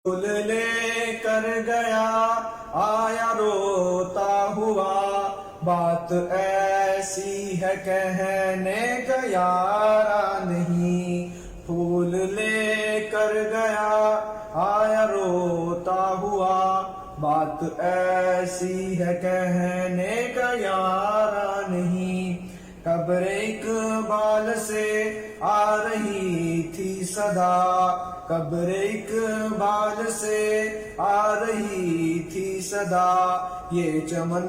پھول لے کر گیا آیا روتا ہوا، بات ایسی ہے کہنے کا یارا نہیں۔ پھول لے کر گیا آیا روتا ہوا، بات ایسی ہے کہنے کا یارا نہیں۔ قبر اقبال سے آ رہی تھی صدا، قبر اقبال سے آ رہی تھی صدا، یہ چمن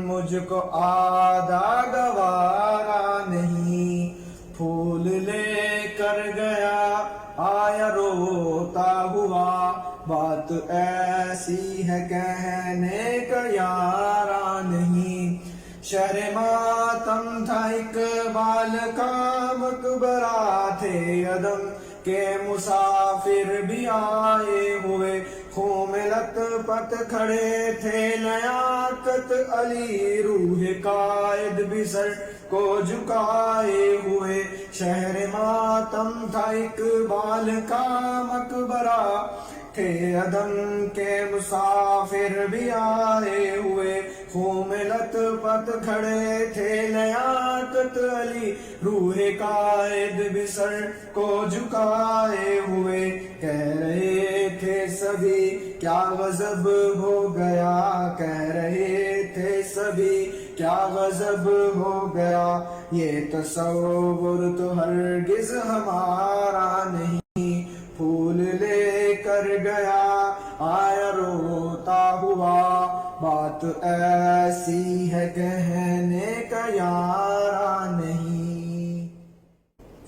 مجھ کو آدھا گوارا نہیں۔ پھول لے کر گیا آیا روتا ہوا، بات ایسی ہے کہنے کا یارا نہیں۔ شہر ماتم تھا اقبال کا مقبرہ، تھے عدم کے مسافر بھی آئے ہوئے، خون میں لت پت کھڑے تھے لیاقت علی، روح قائد بھی سر کو جھکائے ہوئے۔ شہر ماتم تھا اقبال کا مقبرہ، تھے عدم کے مسافر بھی آئے ہوئے، خون میں لت پت کھڑے تھے لیاقت علی، روح قائد بھی سر کو جھکائے ہوئے۔ کہہ رہے تھے سبھی کیا غضب ہو گیا، کہہ رہے تھے سبھی کیا غضب ہو گیا، یہ تصور تو ہرگز ہمارا نہیں۔ پھول لے کر گیا آیا روتا ہوا، بات ایسی ہے کہنے کا یارا نہیں۔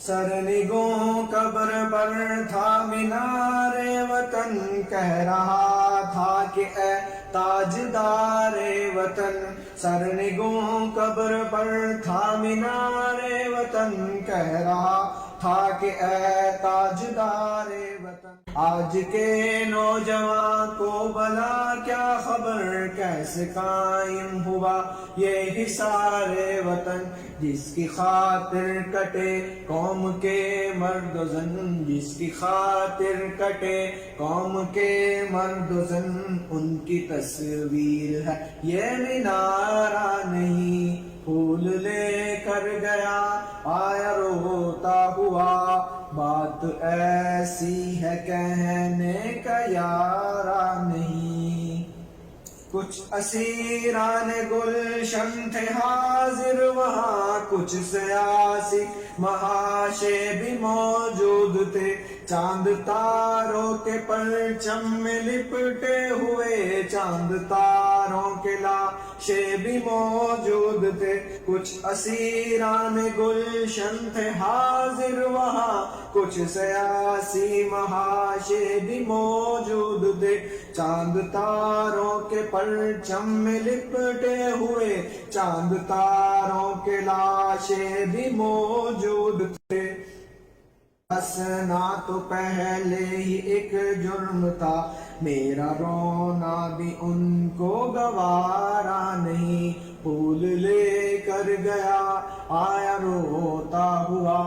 سرنگوں قبر پر تھا مینار وطن، کہہ رہا تھا کہ اے تاجدار وطن۔ سرنگوں قبر پر تھا مینار وطن، کہہ رہا تھا کہ اے تاجدار وطن۔ آج کے نوجوان کو بلا کیا خبر، کیسے قائم ہوا یہ حصار وطن، جس کی خاطر کٹے قوم کے مرد و زن، جس کی خاطر کٹے قوم کے مرد و زن، ان کی تصویر ہے یہ مینارہ نہیں۔ پھول لے کر گیا آیا روتا ہوا، بات ایسی ہے کہنے کا یارا نہیں۔ کچھ اسیران گلشن تھے حاضر وہاں، کچھ سیاسی محاشے بھی موجود تھے، چاند تاروں کے پرچم میں لپٹے ہوئے، چاند تاروں کے لاشے بھی موجود تھے۔ کچھ اسیران گلشن تھے حاضر وہاں، کچھ سیاسی محاشے بھی موجود تھے، چاند تاروں کے پرچم میں لپٹے ہوئے، چاند تاروں کے لاشے بھی موجود تھے۔ ہنسنا تو پہلے ہی ایک جرم تھا، میرا رونا بھی ان کو گوارا نہیں۔ پھول لے کر گیا آیا روتا ہوا،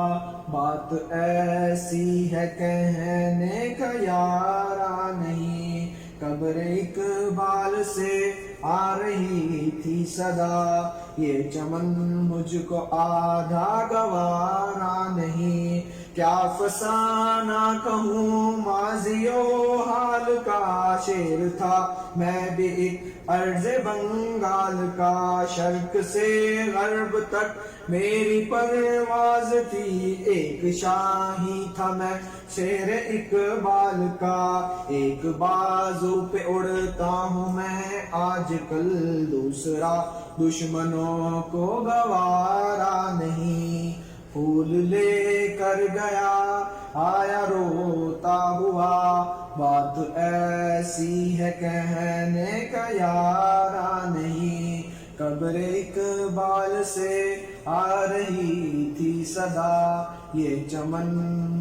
بات ایسی ہے کہنے کا یارا نہیں۔ قبر اقبال سے آ رہی تھی صدا، یہ چمن مجھ کو آدھا گوارا نہیں۔ کیا فسانہ کہوں ماضی و حال کا، شعر تھا میں بھی ایک ارض بنگال کا، شرق سے غرب تک میری پرواز تھی، ایک شاہی تھا میں شعر اقبال کا، ایک بازو پہ اڑتا ہوں میں آج کل، دوسرا دشمنوں کو گوارا نہیں۔ پھول لے کر گیا آیا روتا ہوا، بات ایسی ہے کہنے کا یارا نہیں۔ قبر اقبال سے آ رہی تھی صدا، یہ چمن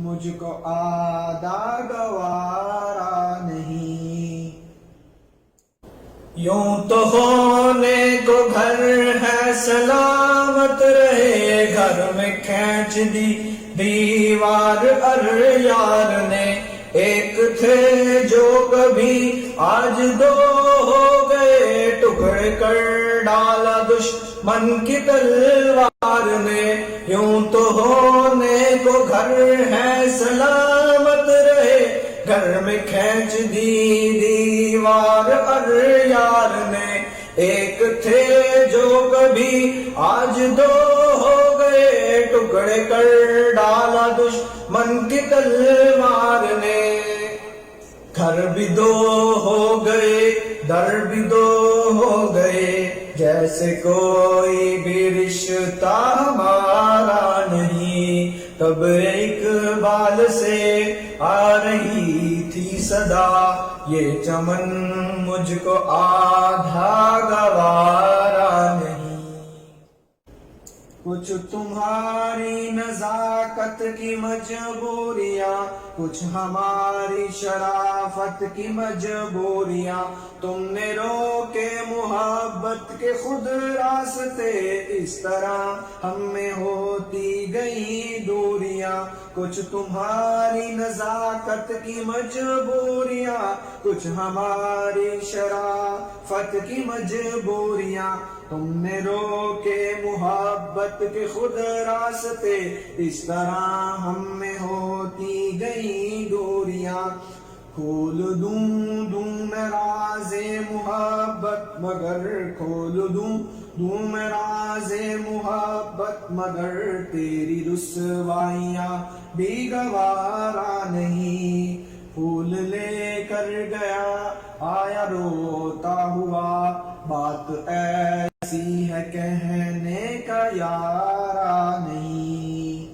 مجھ کو آدھا گوارا نہیں۔ یوں تو ہونے کو گھر ہے سلامت رہے، گھر میں کھینچ دی دیوار ار یار نے، ایک تھے جو کبھی آج دو ہو گئے ٹکڑے کر ڈالا دشمن کی تلوار نے. یوں تو ہونے کو گھر ہے سلامت رہے گھر میں کھینچ دی دیوار یار نے. ایک تھے جو کبھی آج دو ہو گئے ٹکڑے کر ڈالا دشمن کی تلوار نے. گھر بھی دو ہو گئے در بھی دو ہو گئے جیسے کوئی بھی رشتہ ہمارا نہیں. تب اقبال سے آ رہی تھی صدا یہ چمن مجھ کو آدھا گوارا نہیں. کچھ تمہاری نزاکت کی مجبوریاں کچھ ہماری شرافت کی مجبوریاں. تم نے روکے محبت کے خود راستے اس طرح ہم میں ہوتی گئی دوریاں. کچھ تمہاری نزاکت کی مجبوریاں کچھ ہماری شرافت کی مجبوریاں. تم نے روکے محبت کے خود راستے اس طرح ہم میں ہوتی گئی دوریاں. کھول دوں میں راز محبت مگر کھول دوں میں راز محبت مگر تیری رسوائیاں بھی گوارا نہیں. پھول لے کر گیا آیا روتا ہوا بات ایسی ہے کہنے کا یارا نہیں.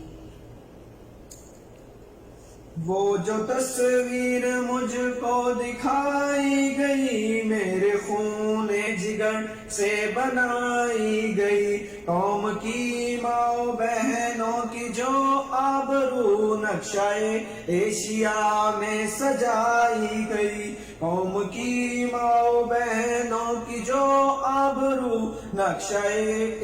وہ جو تصویر مجھ کو دکھائی گئی میرے خون جگر سے بنائی گئی. قوم کی ماں بہنوں کی جو آبرو نقشہ ایشیا میں سجائی گئی. قوم کی ماں بہنوں کی جو آبرو نقشہ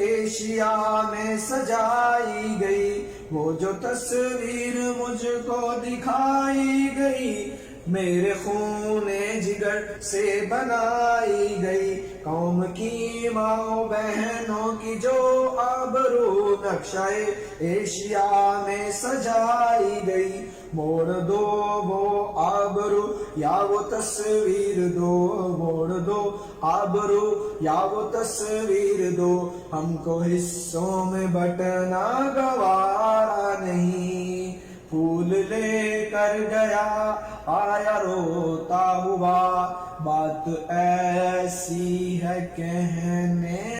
ایشیا میں سجائی گئی. وہ جو تصویر مجھ کو دکھائی گئی میرے خون جگر سے بنائی گئی. قوم کی ماں بہنوں کی جو آبرو نقشہ ایشیا میں سجائی گئی. موڑ دو وہ آبرو یا وہ تصویر دو موڑ دو آبرو یا وہ تصویر دو. ہم کو حصوں میں بٹنا گوارا نہیں. پھول لے کر گیا آیا روتا ہوا بات ایسی ہے کہنے